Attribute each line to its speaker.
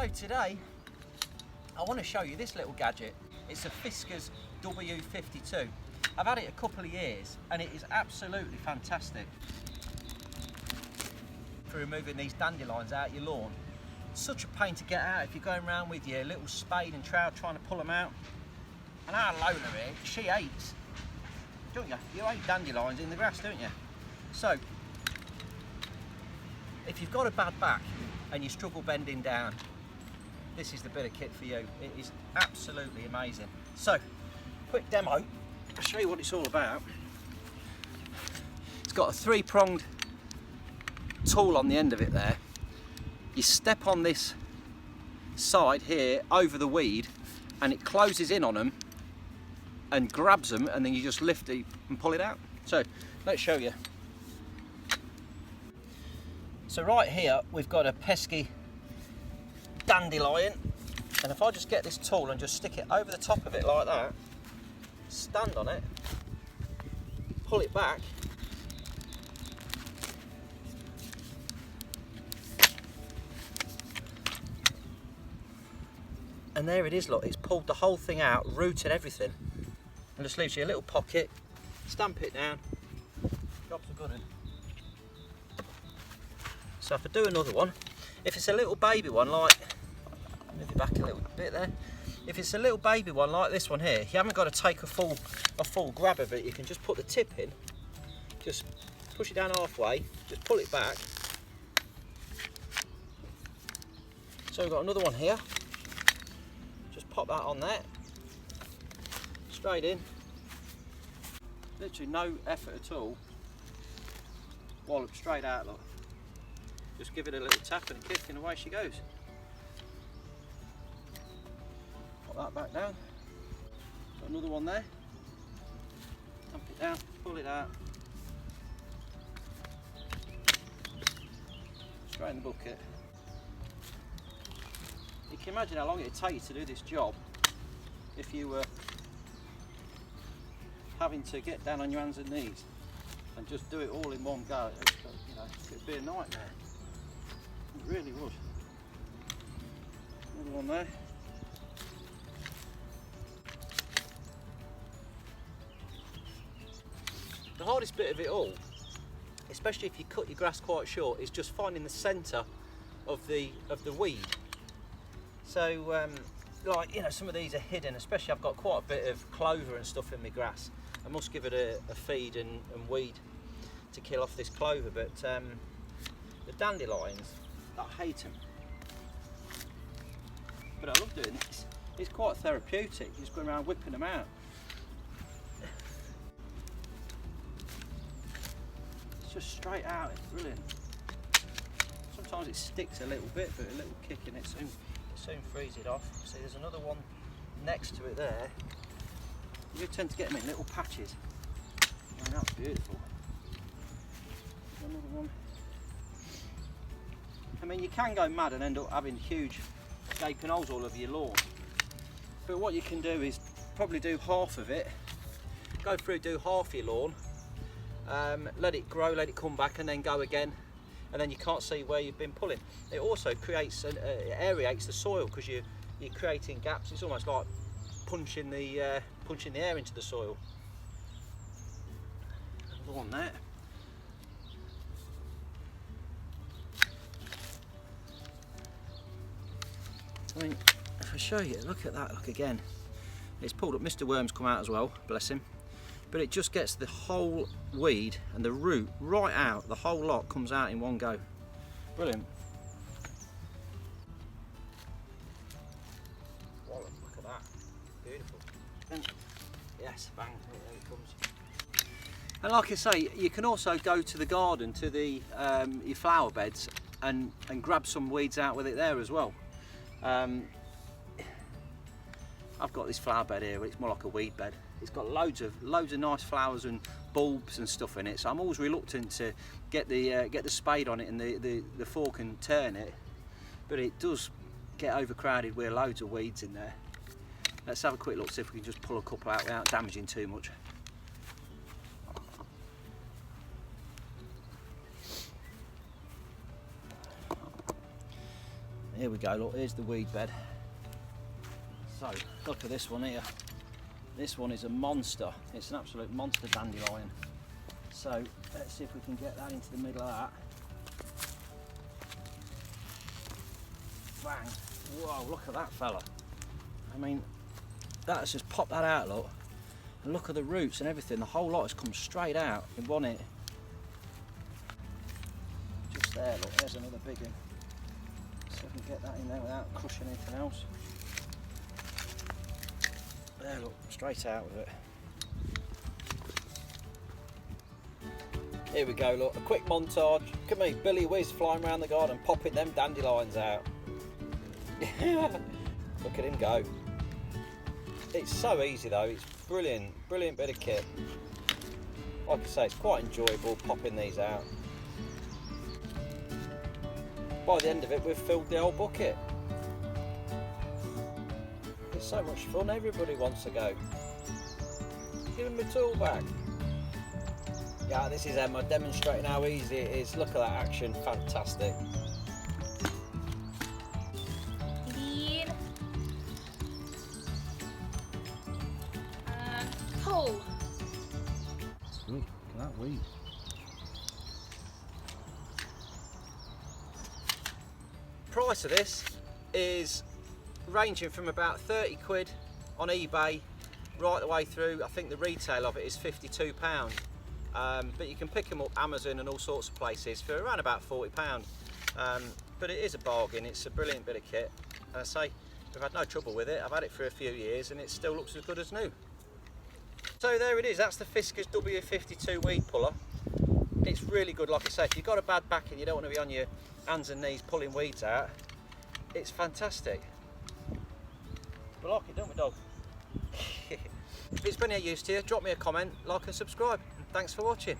Speaker 1: So today I want to show you this little gadget. It's a Fiskars W52. I've had it a couple of years and it is absolutely fantastic for removing these dandelions out your lawn. It's such a pain to get out if you're going around with your little spade and trowel trying to pull them out. And our Lola here, she hates, don't you? You hate dandelions in the grass, don't you? So, if you've got a bad back and you struggle bending down, this is the bit of kit for you. It is absolutely amazing. So, quick demo, I'll show you what it's all about. It's got a 3-pronged tool on the end of it there. You step on this side here over the weed and it closes in on them and grabs them, and then you just lift it and pull it out. So let's show you. So right here we've got a pesky dandelion, and if I just get this tool and just stick it over the top of it like that, stand on it, pull it back, and there it is, look, it's pulled the whole thing out, rooted everything, and just leaves you a little pocket, stamp it down, job's a good one. So if I do another one, if it's a little baby one like, move it back a little bit there, if it's a little baby one like this one here, you haven't got to take a full grab of it, you can just put the tip in, just push it down halfway, just pull it back. So we've got another one here. Pop that on there, straight in, literally no effort at all, wallop straight out, look, just give it a little tap and a kick and away she goes. Pop that back down, got another one there, dump it down, pull it out, straight in the bucket. You can imagine how long it would take you to do this job if you were having to get down on your hands and knees and just do it all in one go. You know, it would be a nightmare. It really would. Another one there. The hardest bit of it all, especially if you cut your grass quite short, is just finding the centre of the weed. So, like, you know, some of these are hidden, especially I've got quite a bit of clover and stuff in my grass. I must give it a feed and weed to kill off this clover, but the dandelions, I hate them. But I love doing this. It's quite therapeutic, just going around whipping them out. It's just straight out, it's brilliant. Sometimes it sticks a little bit, but a little kick in it soon freeze it off. See, there's another one next to it there. You tend to get them in little patches. And that's beautiful. Another one. I mean, you can go mad and end up having huge gaping holes all over your lawn. But what you can do is probably do half of it. Go through, do half your lawn. Let it grow, let it come back, and then go again. And then you can't see where you've been pulling. It also creates, it aerates the soil because you're creating gaps. It's almost like punching the air into the soil. Another one there. I mean, if I show you, look at that, look again. It's pulled up, Mr. Worm's come out as well, bless him. But it just gets the whole weed and the root right out, the whole lot comes out in one go. Brilliant. Wallop, look at that. Beautiful. And yes, bang, there it comes. And like I say, you can also go to the garden, to the your flower beds and grab some weeds out with it there as well. I've got this flower bed here, it's more like a weed bed. It's got loads of nice flowers and bulbs and stuff in it, so I'm always reluctant to get the spade on it and the fork and turn it, but it does get overcrowded with loads of weeds in there. Let's have a quick look, see if we can just pull a couple out without damaging too much. Here we go, look, here's the weed bed. So, look at this one here. This one is a monster. It's an absolute monster dandelion. So, let's see if we can get that into the middle of that. Bang! Whoa, look at that fella. I mean, that's just popped that out, look. And look at the roots and everything. The whole lot has come straight out in one hit. Just there, look, there's another big one. See if we can get that in there without crushing anything else. There, look, straight out with it. Here we go, look, a quick montage. Look at me, Billy Whiz flying around the garden, popping them dandelions out. Look at him go. It's so easy though, it's brilliant, brilliant bit of kit. Like I say, it's quite enjoyable popping these out. By the end of it, we've filled the whole bucket. It's so much fun, everybody wants to go. Give him my tool back. Yeah, this is Emma demonstrating how easy it is. Look at that action, fantastic.
Speaker 2: Lead. Pull.
Speaker 1: Good, look at that weed. Price of this is ranging from about 30 quid on eBay right the way through. I think the retail of it is £52, but you can pick them up Amazon and all sorts of places for around about £40. But it is a bargain, it's a brilliant bit of kit. And I say, we've had no trouble with it. I've had it for a few years and it still looks as good as new. So there it is, that's the Fiskars W52 weed puller. It's really good, like I say, if you've got a bad back and you don't want to be on your hands and knees pulling weeds out, it's fantastic. We like it, don't we, dog? If it's been any use to you, drop me a comment, like and subscribe. Thanks for watching.